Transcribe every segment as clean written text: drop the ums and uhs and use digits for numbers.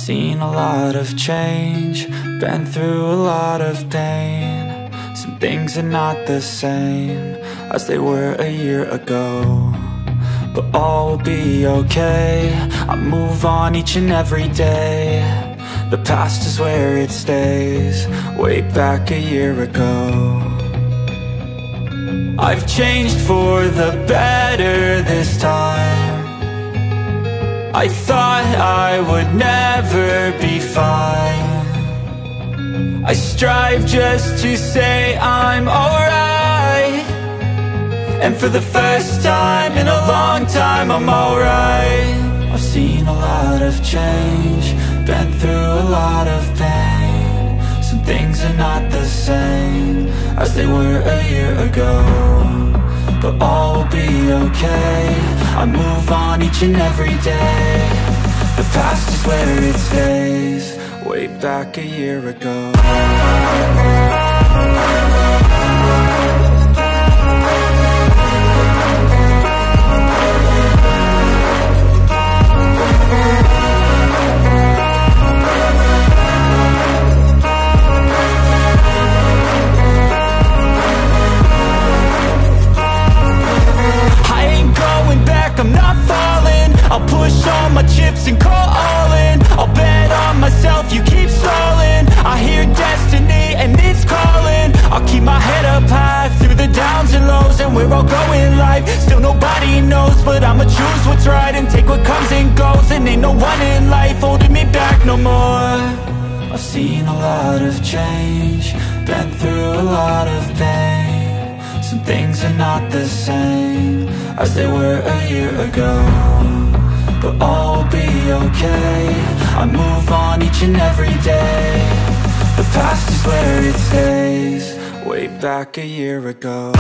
seen a lot of change, been through a lot of pain. Some things are not the same as they were a year ago, but all will be okay. I move on each and every day. The past is where it stays, way back a year ago. I've changed for the better this time. I thought I would never be fine. I strive just to say I'm alright, and for the first time in a long time I'm alright. I've seen a lot of change, been through a lot of pain. Some things are not the same as they were a year ago, but all will be okay. I move on each and every day. The past is where it stays, way back a year ago. I'm not falling, I'll push all my chips and call all in. I'll bet on myself, you keep stalling. I hear destiny and it's calling. I'll keep my head up high through the downs and lows, and we're all going live. Still nobody knows, but I'ma choose what's right and take what comes and goes. And ain't no one in life holding me back no more. I've seen a lot of change, been through a lot of pain. Some things are not the same as they were a year ago, but all will be okay. I move on each and every day. The past is where it stays, way back a year ago.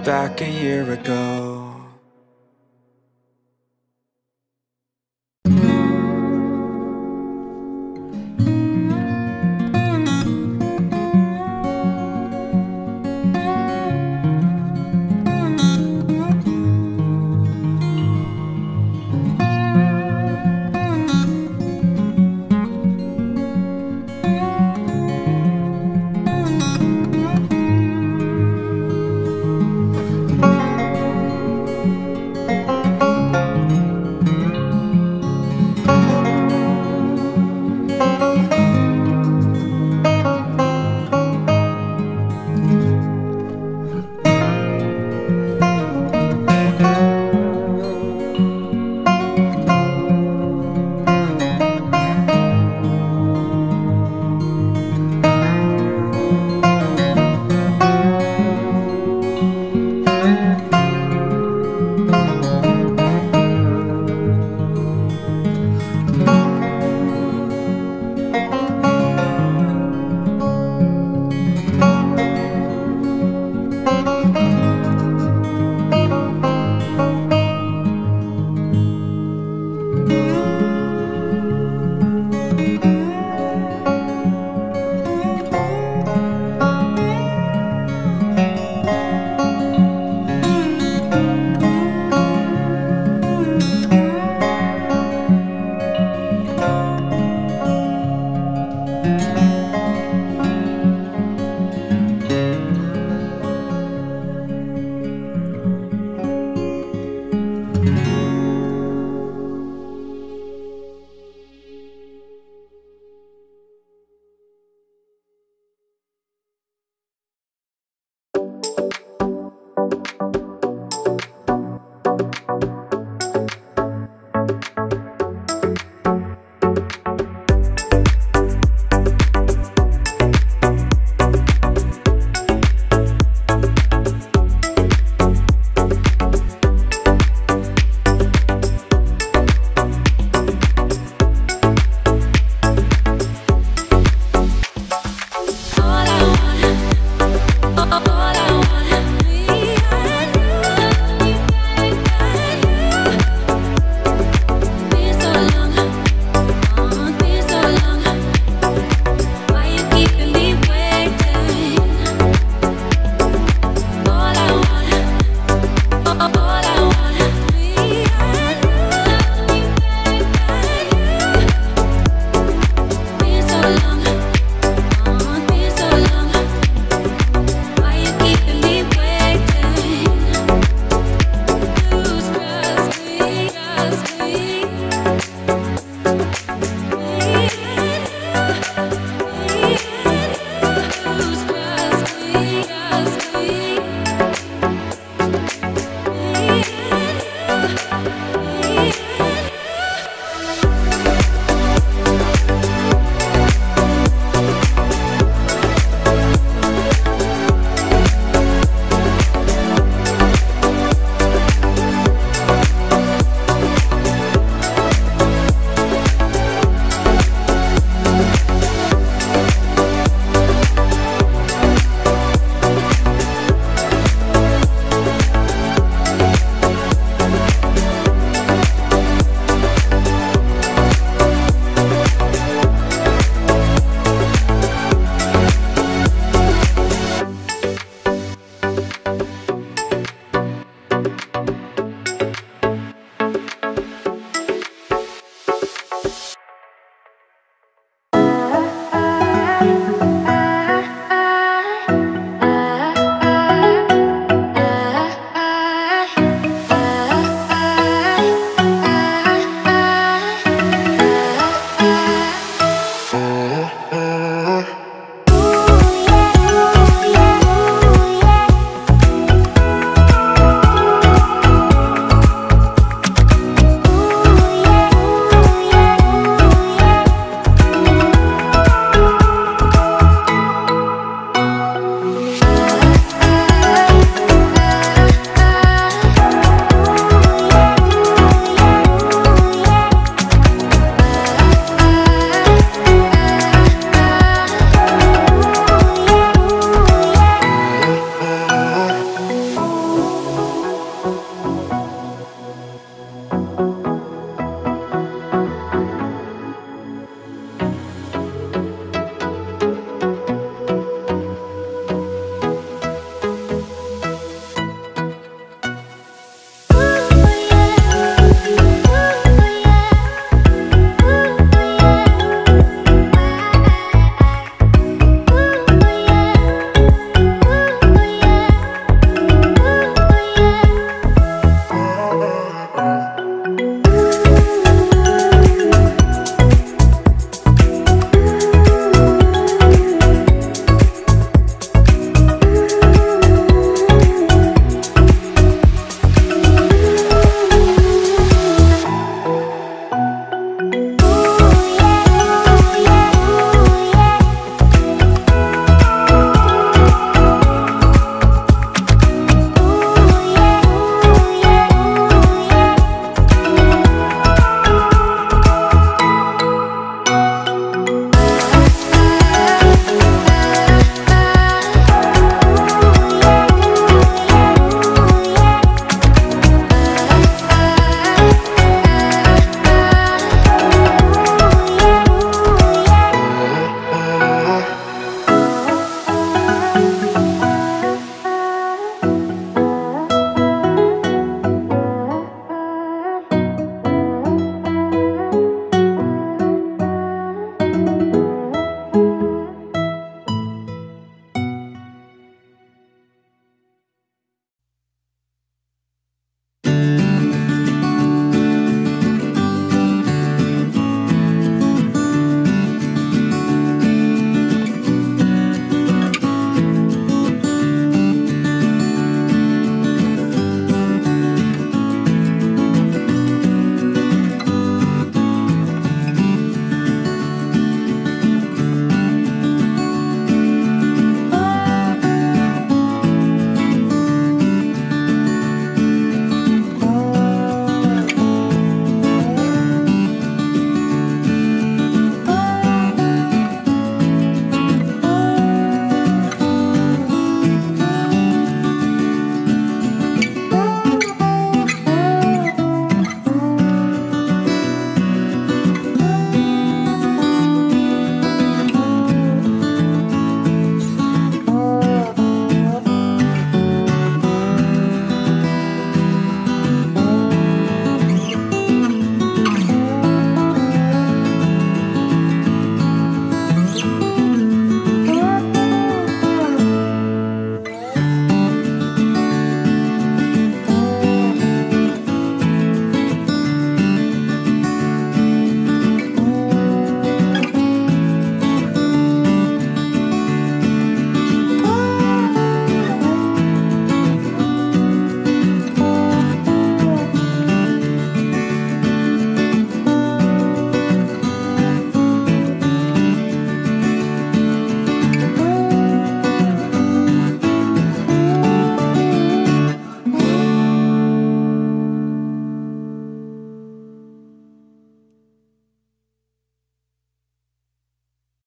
Back a year ago.